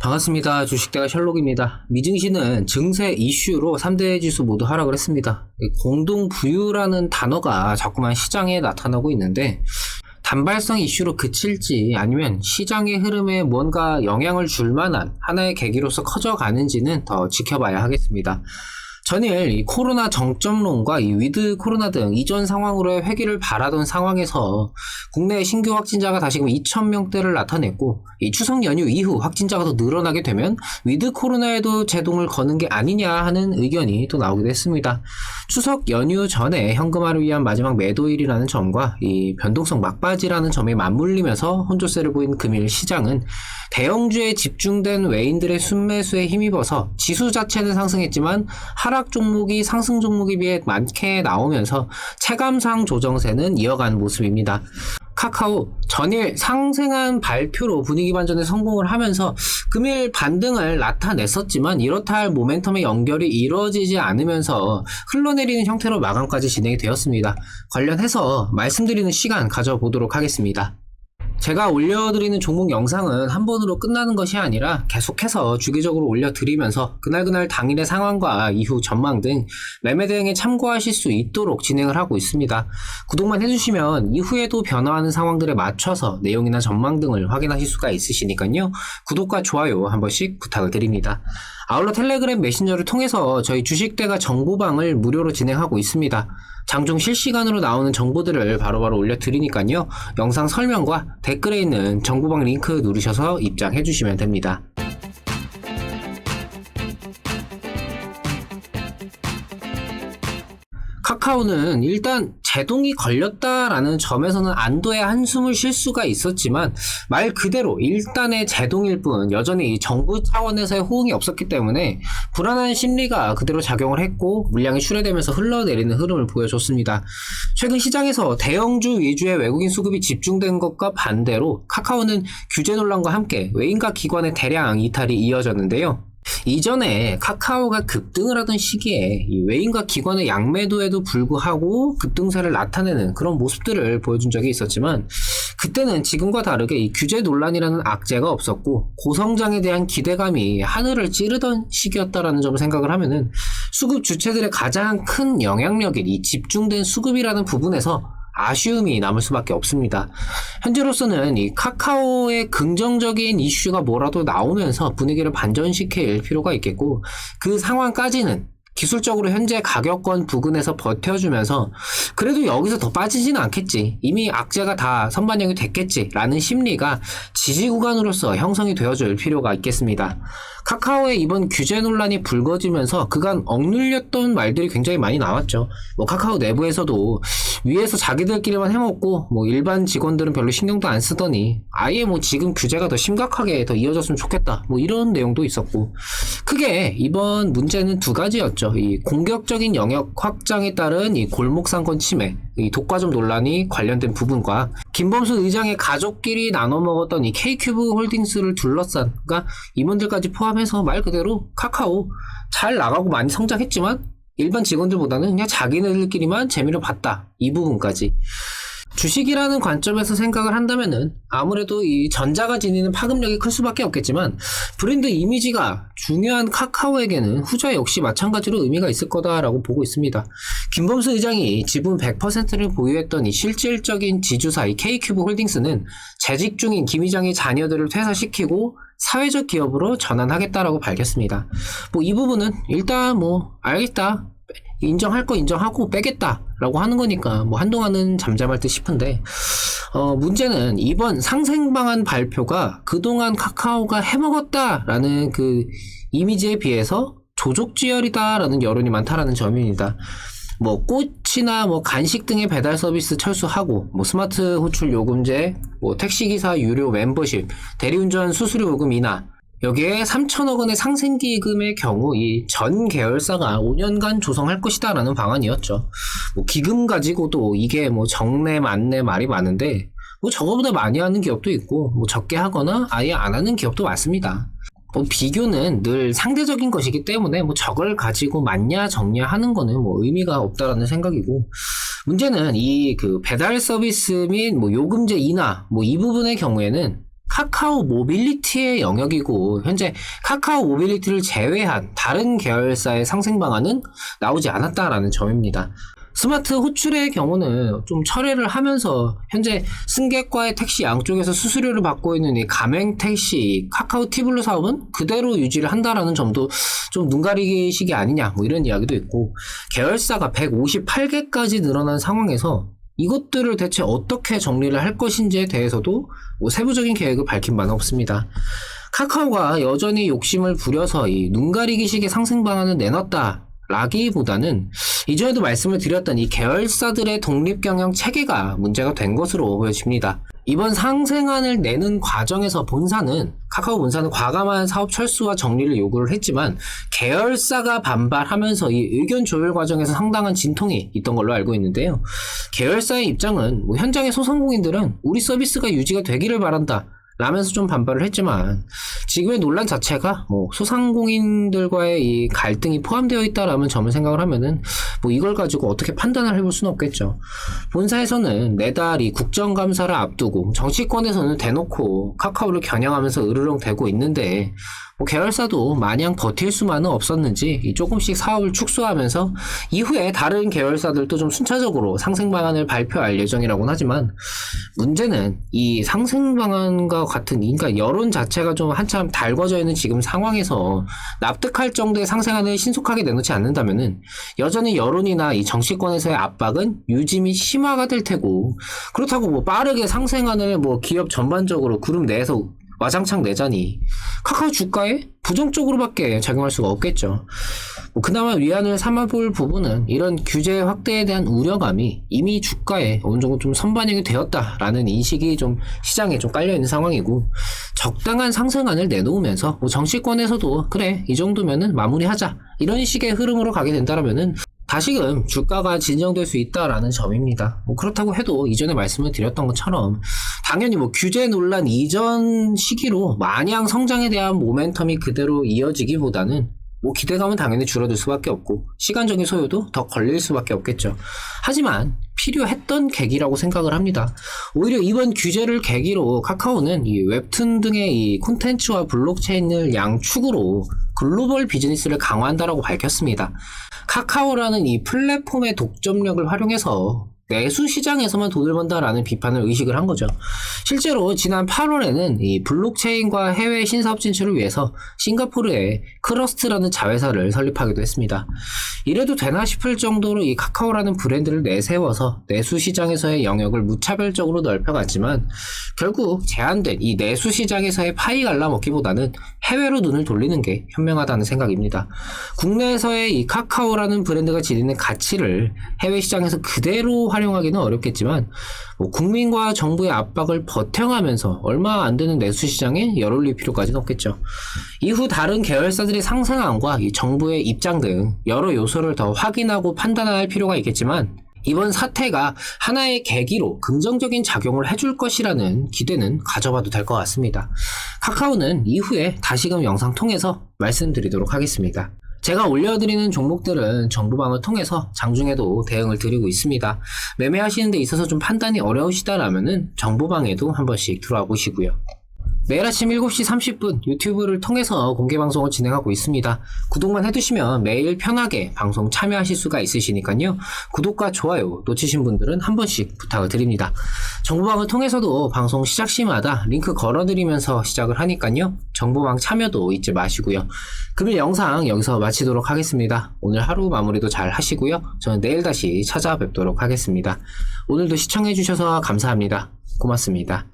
반갑습니다. 주식대가 셜록입니다. 미증시는 증세 이슈로 3대 지수 모두 하락을 했습니다. 공동 부유라는 단어가 자꾸만 시장에 나타나고 있는데 단발성 이슈로 그칠지 아니면 시장의 흐름에 뭔가 영향을 줄 만한 하나의 계기로서 커져가는지는 더 지켜봐야 하겠습니다. 전일 이 코로나 정점론과 이 위드 코로나 등 이전 상황으로의 회귀를 바라던 상황에서 국내 신규 확진자가 다시금 2,000명대를 나타냈고 이 추석 연휴 이후 확진자가 더 늘어나게 되면 위드 코로나에도 제동을 거는 게 아니냐 하는 의견이 또 나오기도 했습니다. 추석 연휴 전에 현금화를 위한 마지막 매도일이라는 점과 이 변동성 막바지라는 점이 맞물리면서 혼조세를 보인 금일 시장은 대형주에 집중된 외인들의 순매수에 힘입어서 지수 자체는 상승했지만 하락 종목이 상승 종목에 비해 많게 나오면서 체감상 조정세는 이어간 모습입니다. 카카오 전일 상생한 발표로 분위기 반전에 성공을 하면서 금일 반등을 나타냈었지만 이렇다 할 모멘텀의 연결이 이루어지지 않으면서 흘러내리는 형태로 마감까지 진행이 되었습니다. 관련해서 말씀드리는 시간 가져보도록 하겠습니다. 제가 올려드리는 종목 영상은 한 번으로 끝나는 것이 아니라 계속해서 주기적으로 올려드리면서 그날 당일의 상황과 이후 전망 등 매매 대응에 참고하실 수 있도록 진행을 하고 있습니다. 구독만 해주시면 이후에도 변화하는 상황들에 맞춰서 내용이나 전망 등을 확인하실 수가 있으시니까요. 구독과 좋아요 한 번씩 부탁을 드립니다. 아울러 텔레그램 메신저를 통해서 저희 주식대가 정보방을 무료로 진행하고 있습니다. 장중 실시간으로 나오는 정보들을 바로바로 올려드리니까요. 영상 설명과 댓글에 있는 정보방 링크 누르셔서 입장해 주시면 됩니다. 카카오는 일단 제동이 걸렸다라는 점에서는 안도의 한숨을 쉴 수가 있었지만 말 그대로 일단의 제동일 뿐 여전히 정부 차원에서의 호응이 없었기 때문에 불안한 심리가 그대로 작용을 했고 물량이 출회되면서 흘러내리는 흐름을 보여줬습니다. 최근 시장에서 대형주 위주의 외국인 수급이 집중된 것과 반대로 카카오는 규제 논란과 함께 외인과 기관의 대량 이탈이 이어졌는데요. 이전에 카카오가 급등을 하던 시기에 이 외인과 기관의 양매도에도 불구하고 급등세를 나타내는 그런 모습들을 보여준 적이 있었지만 그때는 지금과 다르게 이 규제 논란이라는 악재가 없었고 고성장에 대한 기대감이 하늘을 찌르던 시기였다라는 점을 생각을 하면은 수급 주체들의 가장 큰 영향력인 이 집중된 수급이라는 부분에서 아쉬움이 남을 수밖에 없습니다. 현재로서는 이 카카오의 긍정적인 이슈가 뭐라도 나오면서 분위기를 반전시킬 필요가 있겠고 그 상황까지는 기술적으로 현재 가격권 부근에서 버텨주면서 그래도 여기서 더 빠지지는 않겠지, 이미 악재가 다 선반영이 됐겠지 라는 심리가 지지 구간으로서 형성이 되어줄 필요가 있겠습니다. 카카오의 이번 규제 논란이 불거지면서 그간 억눌렸던 말들이 굉장히 많이 나왔죠. 카카오 내부에서도 위에서 자기들끼리만 해먹고 일반 직원들은 별로 신경도 안 쓰더니 아예 지금 규제가 더 심각하게 더 이어졌으면 좋겠다 이런 내용도 있었고, 크게 이번 문제는 두 가지였죠. 이 공격적인 영역 확장에 따른 이 골목상권 침해, 이 독과점 논란이 관련된 부분과 김범수 의장의 가족끼리 나눠 먹었던 이 K큐브 홀딩스를 둘러싼, 그러니까 임원들까지 포함해서 말 그대로 카카오 잘 나가고 많이 성장했지만 일반 직원들보다는 그냥 자기네들끼리만 재미를 봤다, 이 부분까지. 주식이라는 관점에서 생각을 한다면은 아무래도 이 전자가 지니는 파급력이 클 수밖에 없겠지만 브랜드 이미지가 중요한 카카오에게는 후자 역시 마찬가지로 의미가 있을 거다라고 보고 있습니다. 김범수 의장이 지분 100%를 보유했던 이 실질적인 지주사 이 K큐브 홀딩스는 재직 중인 김 의장의 자녀들을 퇴사시키고 사회적 기업으로 전환하겠다라고 밝혔습니다. 이 부분은 일단 알겠다, 인정할 거 인정하고 빼겠다 라고 하는 거니까 한동안은 잠잠할 듯 싶은데, 문제는 이번 상생 방안 발표가 그동안 카카오가 해먹었다 라는 그 이미지에 비해서 조족지혈이다 라는 여론이 많다라는 점입니다. 꽃이나 간식 등의 배달 서비스 철수하고 스마트 호출 요금제, 택시기사 유료 멤버십, 대리운전 수수료 요금 인하, 여기에 3천억 원의 상생기금의 경우 이 전 계열사가 5년간 조성할 것이다 라는 방안이었죠. 기금 가지고도 이게 적내 맞내 말이 많은데 저거보다 많이 하는 기업도 있고 적게 하거나 아예 안 하는 기업도 많습니다. 비교는 늘 상대적인 것이기 때문에 저걸 가지고 맞냐 적냐 하는 거는 의미가 없다라는 생각이고, 문제는 이 배달 서비스 및 요금제 인하 이 부분의 경우에는 카카오 모빌리티의 영역이고 현재 카카오 모빌리티를 제외한 다른 계열사의 상생 방안은 나오지 않았다라는 점입니다. 스마트 호출의 경우는 좀 철회를 하면서 현재 승객과의 택시 양쪽에서 수수료를 받고 있는 이 가맹 택시 카카오 티블루 사업은 그대로 유지를 한다라는 점도 좀 눈가리기식이 아니냐 뭐 이런 이야기도 있고, 계열사가 158개까지 늘어난 상황에서 이것들을 대체 어떻게 정리를 할 것인지에 대해서도 뭐 세부적인 계획을 밝힌 바는 없습니다. 카카오가 여전히 욕심을 부려서 이 눈가리기식의 상생 방안을 내놨다 라기보다는 이전에도 말씀을 드렸던 이 계열사들의 독립경영 체계가 문제가 된 것으로 보여집니다. 이번 상생안을 내는 과정에서 카카오 본사는 과감한 사업 철수와 정리를 요구를 했지만 계열사가 반발하면서 이 의견 조율 과정에서 상당한 진통이 있던 걸로 알고 있는데요. 계열사의 입장은 현장의 소상공인들은 우리 서비스가 유지가 되기를 바란다 라면서 좀 반발을 했지만, 지금의 논란 자체가 소상공인들과의 이 갈등이 포함되어 있다라는 점을 생각을 하면은 이걸 가지고 어떻게 판단을 해볼 수는 없겠죠. 본사에서는 내달 이 국정감사를 앞두고 정치권에서는 대놓고 카카오를 겨냥하면서 으르렁대고 있는데, 계열사도 마냥 버틸 수만은 없었는지 조금씩 사업을 축소하면서 이후에 다른 계열사들도 좀 순차적으로 상생 방안을 발표할 예정이라고는 하지만, 문제는 이 상생 방안과 같은, 그러니까 여론 자체가 좀 한참 달궈져 있는 지금 상황에서 납득할 정도의 상생안을 신속하게 내놓지 않는다면은 여전히 여론이나 이 정치권에서의 압박은 유지 및 심화가 될 테고, 그렇다고 빠르게 상생안을 기업 전반적으로 그룹 내에서 와장창 내자니 카카오 주가에 부정적으로밖에 작용할 수가 없겠죠. 그나마 위안을 삼아볼 부분은 이런 규제 확대에 대한 우려감이 이미 주가에 어느 정도 좀 선반영이 되었다라는 인식이 좀 시장에 좀 깔려있는 상황이고, 적당한 상승안을 내놓으면서 정치권에서도 그래 이 정도면은 마무리하자 이런 식의 흐름으로 가게 된다라면은 다시금 주가가 진정될 수 있다라는 점입니다. 그렇다고 해도 이전에 말씀을 드렸던 것처럼 당연히 규제 논란 이전 시기로 마냥 성장에 대한 모멘텀이 그대로 이어지기보다는 기대감은 당연히 줄어들 수밖에 없고 시간적인 소요도 더 걸릴 수밖에 없겠죠. 하지만 필요했던 계기라고 생각을 합니다. 오히려 이번 규제를 계기로 카카오는 이 웹툰 등의 이 콘텐츠와 블록체인을 양축으로 글로벌 비즈니스를 강화한다라고 밝혔습니다. 카카오라는 이 플랫폼의 독점력을 활용해서 내수 시장에서만 돈을 번다라는 비판을 의식을 한 거죠. 실제로 지난 8월에는 이 블록체인과 해외 신사업 진출을 위해서 싱가포르에 크러스트라는 자회사를 설립하기도 했습니다. 이래도 되나 싶을 정도로 이 카카오라는 브랜드를 내세워서 내수 시장에서의 영역을 무차별적으로 넓혀갔지만 결국 제한된 이 내수 시장에서의 파이 갈라먹기보다는 해외로 눈을 돌리는 게 현명하다는 생각입니다. 국내에서의 이 카카오라는 브랜드가 지니는 가치를 해외 시장에서 그대로 활용하기는 어렵겠지만 국민과 정부의 압박을 버텨가면서 얼마 안 되는 내수 시장에 열올릴 필요까지는 없겠죠. 이후 다른 계열사들의 상생안과 이 정부의 입장 등 여러 요소를 더 확인하고 판단할 필요가 있겠지만, 이번 사태가 하나의 계기로 긍정적인 작용을 해줄 것이라는 기대는 가져봐도 될 것 같습니다. 카카오는 이후에 다시금 영상 통해서 말씀드리도록 하겠습니다. 제가 올려드리는 종목들은 정보방을 통해서 장중에도 대응을 드리고 있습니다. 매매하시는 데 있어서 좀 판단이 어려우시다라면은 정보방에도 한 번씩 들어와 보시고요. 매일 아침 7시 30분 유튜브를 통해서 공개방송을 진행하고 있습니다. 구독만 해두시면 매일 편하게 방송 참여하실 수가 있으시니까요. 구독과 좋아요 놓치신 분들은 한 번씩 부탁을 드립니다. 정보방을 통해서도 방송 시작 시마다 링크 걸어드리면서 시작을 하니까요. 정보방 참여도 잊지 마시고요. 금일 영상 여기서 마치도록 하겠습니다. 오늘 하루 마무리도 잘 하시고요. 저는 내일 다시 찾아뵙도록 하겠습니다. 오늘도 시청해주셔서 감사합니다. 고맙습니다.